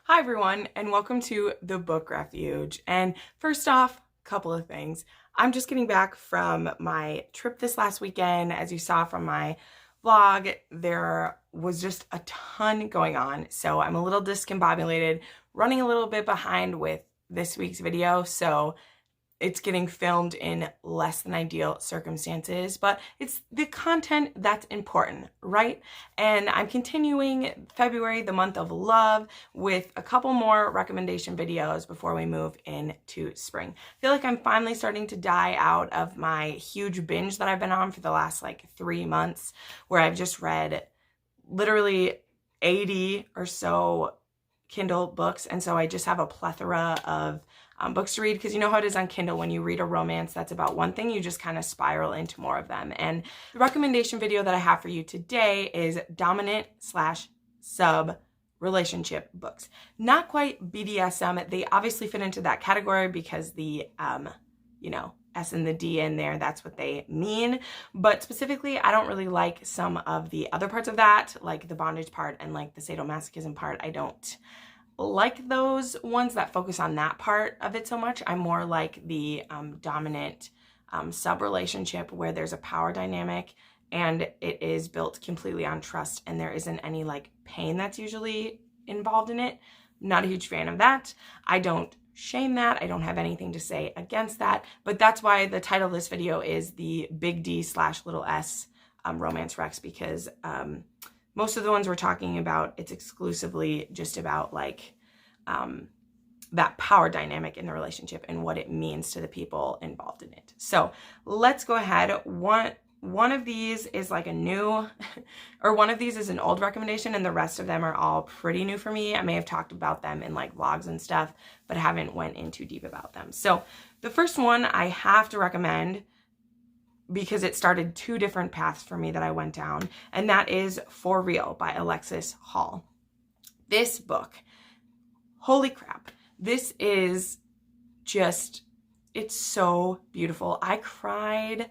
Hi everyone, and welcome to the Book Refuge. And first off, a couple of things. I'm just getting back from my trip this last weekend. As you saw from my vlog, there was just a ton going on. So I'm a little discombobulated, running a little bit behind with this week's video. So it's getting filmed in less than ideal circumstances, but it's the content that's important, right? And I'm continuing February, the month of love, with a couple more recommendation videos before we move into spring. I feel like I'm finally starting to die out of my huge binge that I've been on for the last 3 months, where I've just read literally 80 or so Kindle books, and so I just have a plethora of books to read, because you know how it is on Kindle. When you read a romance that's about one thing, you just kind of spiral into more of them. And the recommendation video that I have for you today is dominant/sub relationship books. Not quite BDSM. They obviously fit into that category because the S and the D in there, that's what they mean. But specifically, I don't really like some of the other parts of that, like the bondage part and like the sadomasochism part. I don't like those ones that focus on that part of it so much. I'm more like the dominant sub relationship, where there's a power dynamic and it is built completely on trust and there isn't any pain that's usually involved in it. Not a huge fan of that. I don't shame that. I don't have anything to say against that, but that's why the title of this video is the big D/little S romance recs, because most of the ones we're talking about, it's exclusively just about that power dynamic in the relationship and what it means to the people involved in it. So let's go ahead. One of these is a new, or one of these is an old recommendation, and the rest of them are all pretty new for me. I may have talked about them in vlogs and stuff, but haven't went in too deep about them. So the first one I have to recommend, because it started 2 different paths for me that I went down, and that is For Real by Alexis Hall. This book, holy crap, this is just, it's so beautiful. I cried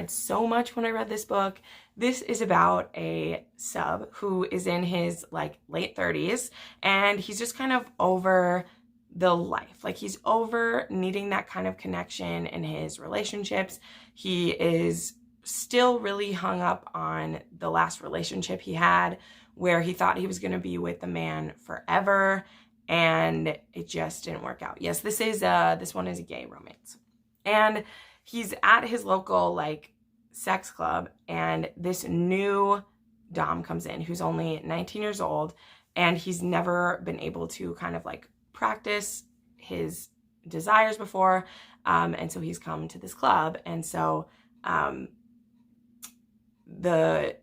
so much when I read this book. This is about a sub who is in his late 30s, and he's just kind of over the life. He's over needing that kind of connection in his relationships. He is still really hung up on the last relationship he had, where he thought he was going to be with the man forever, and it just didn't work out. Yes, this one is a gay romance. And he's at his local sex club, and this new dom comes in who's only 19 years old, and he's never been able to kind of practice his desires before, and so he's come to this club, and so the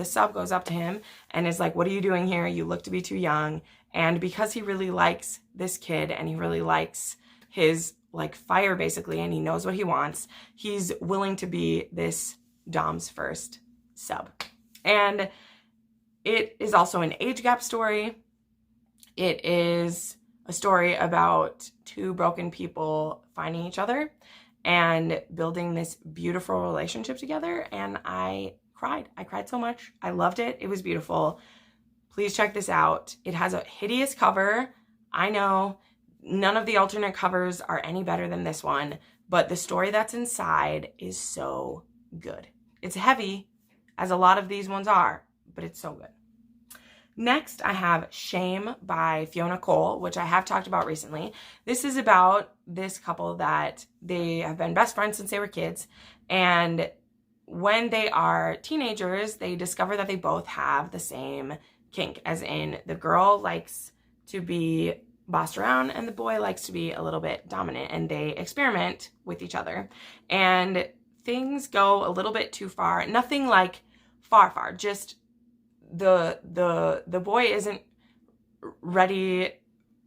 sub goes up to him and is like, "What are you doing here? You look to be too young." And because he really likes this kid and he really likes his fire basically, and he knows what he wants, he's willing to be this dom's first sub. And it is also an age gap story. It is a story about 2 broken people finding each other and building this beautiful relationship together. And I cried so much. I loved it. It was beautiful. Please check this out. It has a hideous cover. I know none of the alternate covers are any better than this one, but the story that's inside is so good. It's heavy, as a lot of these ones are, but it's so good. Next, I have Shame by Fiona Cole, which I have talked about recently. This is about this couple that they have been best friends since they were kids, and when they are teenagers, they discover that they both have the same kink, as in the girl likes to be bossed around and the boy likes to be a little bit dominant, and they experiment with each other, and things go a little bit too far. Nothing far, just the boy isn't ready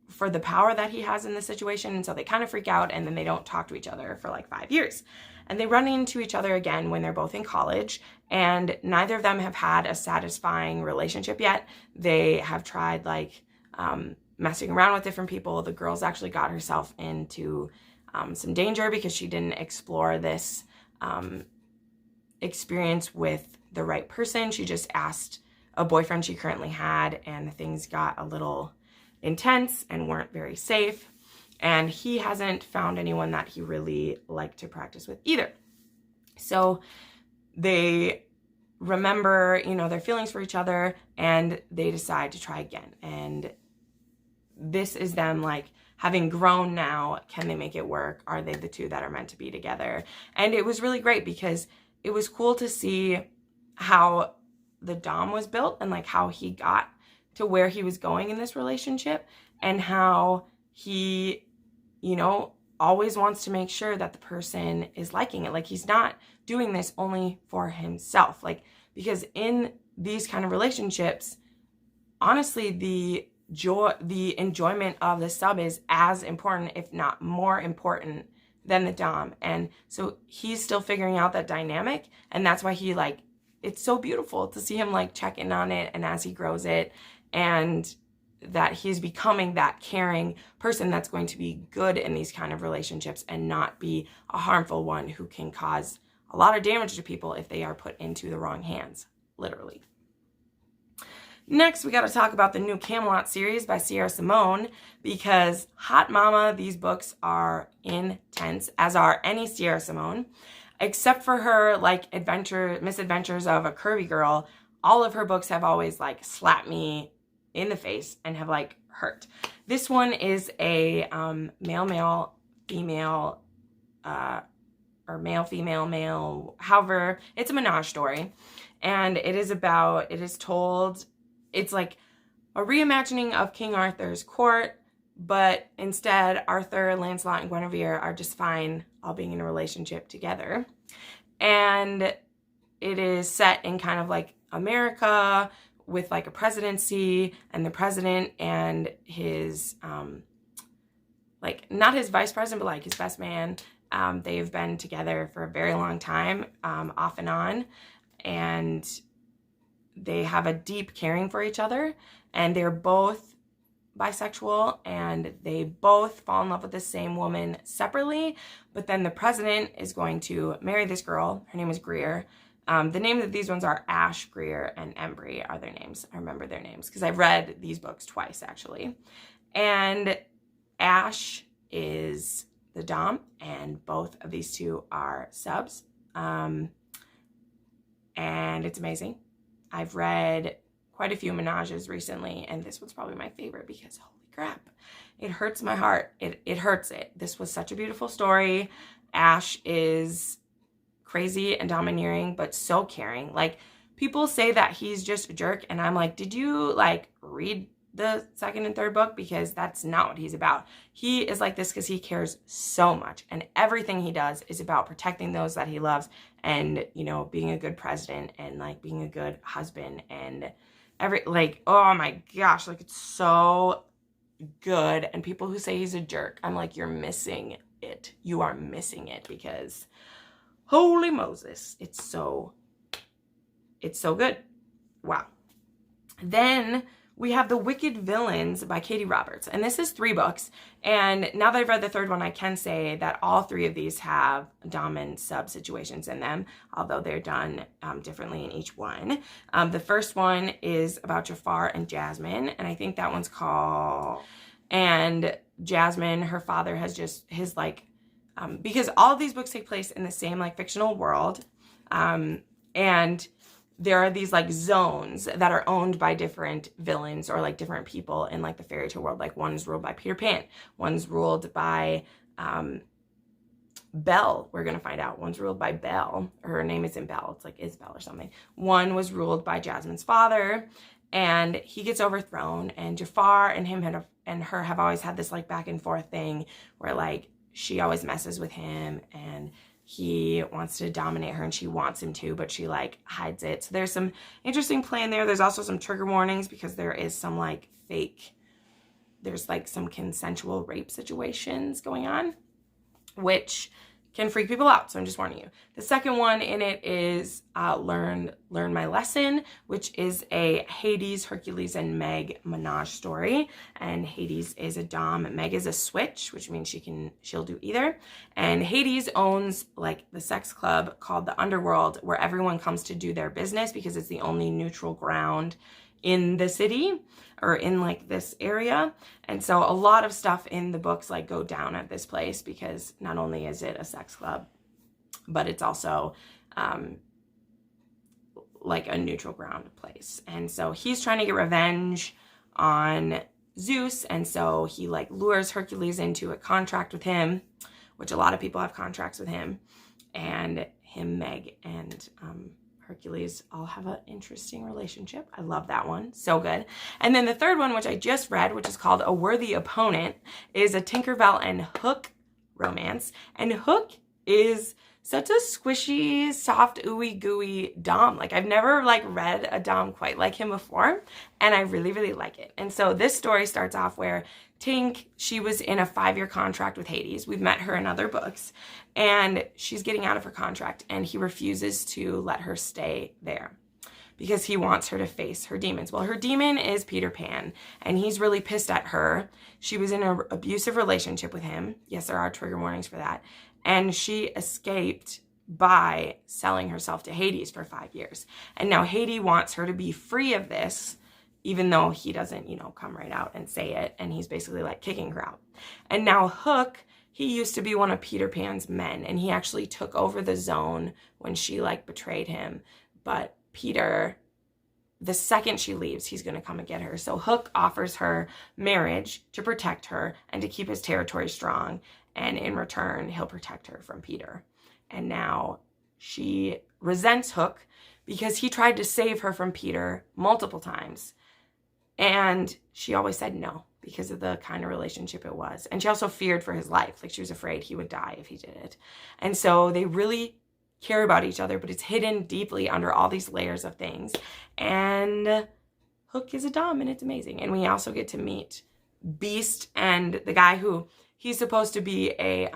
for the power that he has in the situation, and so they kind of freak out, and then they don't talk to each other for 5 years. And they run into each other again when they're both in college, and neither of them have had a satisfying relationship yet. They have tried messing around with different people. The girl's actually got herself into some danger because she didn't explore this experience with the right person. She just asked a boyfriend she currently had, and things got a little intense and weren't very safe. And he hasn't found anyone that he really liked to practice with either. So they remember, you know, their feelings for each other, and they decide to try again. And this is them like having grown now. Can they make it work? Are they the two that are meant to be together? And it was really great because it was cool to see how the Dom was built and like how he got to where he was going in this relationship, and how he, you know, always wants to make sure that the person is liking it. Like he's not doing this only for himself. Like, because in these kind of relationships, honestly, the enjoyment of the sub is as important, if not more important, than the Dom. And so he's still figuring out that dynamic, and that's why he like, it's so beautiful to see him like check in on it, and as he grows it, and that he's becoming that caring person that's going to be good in these kind of relationships and not be a harmful one who can cause a lot of damage to people if they are put into the wrong hands, literally. Next, we got to talk about the new Camelot series by Sierra Simone, because hot mama, these books are intense, as are any Sierra Simone, except for her like misadventures of a curvy girl. All of her books have always like slapped me in the face and have like hurt. This one is a male, female, or male, female, male, however, it's a menage story. And it's like a reimagining of King Arthur's court, but instead Arthur, Lancelot, and Guinevere are just fine all being in a relationship together. And it is set in kind of like America with like a presidency, and the president and his, like not his vice president, but like his best man, they've been together for a very long time, off and on, and they have a deep caring for each other, and they're both bisexual, and they both fall in love with the same woman separately. But then the president is going to marry this girl. Her name is Greer. The names of these ones are Ash, Greer, and Embry are their names. I remember their names because I've read these books twice, actually. And Ash is the Dom, and both of these two are subs. And it's amazing. I've read quite a few menages recently, and this one's probably my favorite because holy crap, it hurts my heart. It hurts it. This was such a beautiful story. Ash is crazy and domineering, but so caring. Like, people say that he's just a jerk, and I'm like, did you like read the second and third book? Because that's not what he's about. He is like this because he cares so much, and everything he does is about protecting those that he loves, and, you know, being a good president, and like being a good husband, and like, oh my gosh, like it's so good. And people who say he's a jerk, I'm like, you're missing it. You are missing it, because holy Moses, it's so good. Wow. Then we have The Wicked Villains by Katie Roberts. And this is 3 books. And now that I've read the third one, I can say that all 3 of these have dom and sub situations in them, although they're done differently in each one. The first one is about Jafar and Jasmine, and I think that one's called... And Jasmine, her father has just his like... because all of these books take place in the same like fictional world. And there are these like zones that are owned by different villains or like different people in like the fairy tale world. Like one's ruled by Peter Pan. One's ruled by Belle. We're going to find out. One's ruled by Belle. Her name isn't Belle. It's like Isabel or something. One was ruled by Jasmine's father, and he gets overthrown. And Jafar and him and her have always had this like back and forth thing where like she always messes with him, and he wants to dominate her, and she wants him to, but she like hides it. So there's some interesting play in there. There's also some trigger warnings because there is some like there's like some consensual rape situations going on, which can freak people out. So I'm just warning you. The second one in it is Learn My Lesson, which is a Hades, Hercules, and Meg menage story. And Hades is a dom. Meg is a switch, which means she'll do either. And Hades owns like the sex club called the Underworld, where everyone comes to do their business because it's the only neutral ground in the city or in like this area. And so a lot of stuff in the books like go down at this place because not only is it a sex club, but it's also like a neutral ground place. And so he's trying to get revenge on Zeus. And so he like lures Hercules into a contract with him, which a lot of people have contracts with him, and him, Meg, and Hercules all have an interesting relationship. I love that one. So good. And then the third one, which I just read, which is called A Worthy Opponent, is a Tinkerbell and Hook romance. And Hook is such a squishy, soft, ooey gooey dom. Like I've never like read a dom quite like him before, and I really, really like it. And so this story starts off where Tink, she was in a 5-year contract with Hades. We've met her in other books, and she's getting out of her contract, and he refuses to let her stay there because he wants her to face her demons. Well, her demon is Peter Pan, and he's really pissed at her. She was in an abusive relationship with him. Yes, there are trigger warnings for that. And she escaped by selling herself to Hades for 5 years. And now Hades wants her to be free of this, even though he doesn't, come right out and say it. And he's basically like kicking her out. And now Hook, he used to be one of Peter Pan's men, and he actually took over the zone when she like betrayed him. But Peter, the second she leaves, he's going to come and get her. So Hook offers her marriage to protect her and to keep his territory strong. And in return, he'll protect her from Peter. And now she resents Hook because he tried to save her from Peter multiple times. And she always said no because of the kind of relationship it was. And she also feared for his life. Like she was afraid he would die if he did it. And so they really care about each other, but it's hidden deeply under all these layers of things. And Hook is a dom, and it's amazing. And we also get to meet Beast and the guy who... He's supposed to be a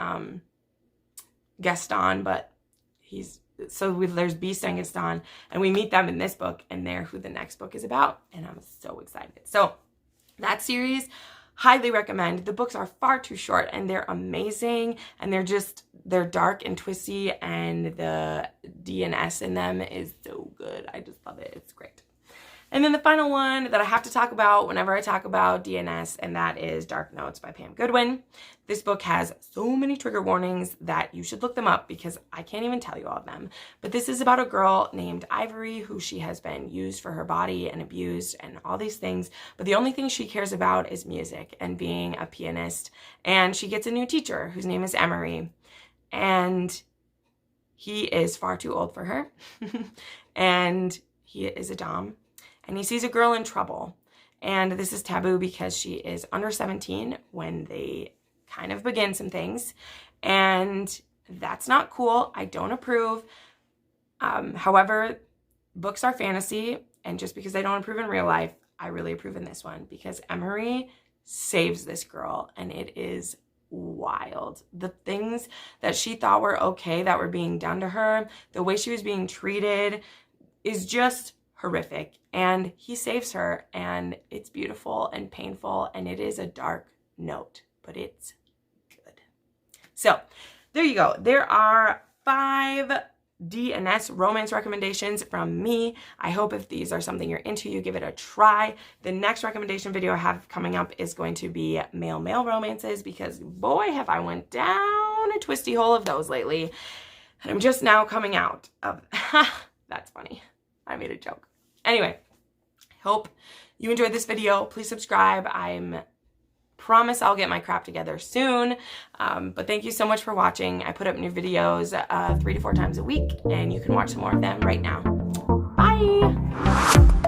Gaston, but there's Beast and Gaston, and we meet them in this book, and they're who the next book is about, and I'm so excited. So that series, highly recommend. The books are far too short, and they're amazing, and they're dark and twisty, and the DNS in them is so good. I just love it. It's great. And then the final one that I have to talk about whenever I talk about DNS, and that is Dark Notes by Pam Goodwin. This book has so many trigger warnings that you should look them up because I can't even tell you all of them. But this is about a girl named Ivory who she has been used for her body and abused and all these things. But the only thing she cares about is music and being a pianist. And she gets a new teacher whose name is Emery. And he is far too old for her. And he is a dom. And he sees a girl in trouble. And this is taboo because she is under 17 when they kind of begin some things. And that's not cool. I don't approve. However, books are fantasy. And just because I don't approve in real life, I really approve in this one. Because Emery saves this girl. And it is wild. The things that she thought were okay that were being done to her, the way she was being treated is just horrific. And he saves her, and it's beautiful and painful, and it is a dark note, but it's good. So there you go. There are 5 DNS romance recommendations from me. I hope if these are something you're into, you give it a try. The next recommendation video I have coming up is going to be male-male romances, because boy, have I went down a twisty hole of those lately. And I'm just now coming out of, that's funny. I made a joke. Anyway, hope you enjoyed this video. Please subscribe. Promise I'll get my crap together soon. But thank you so much for watching. I put up new videos 3 to 4 times a week, and you can watch some more of them right now. Bye!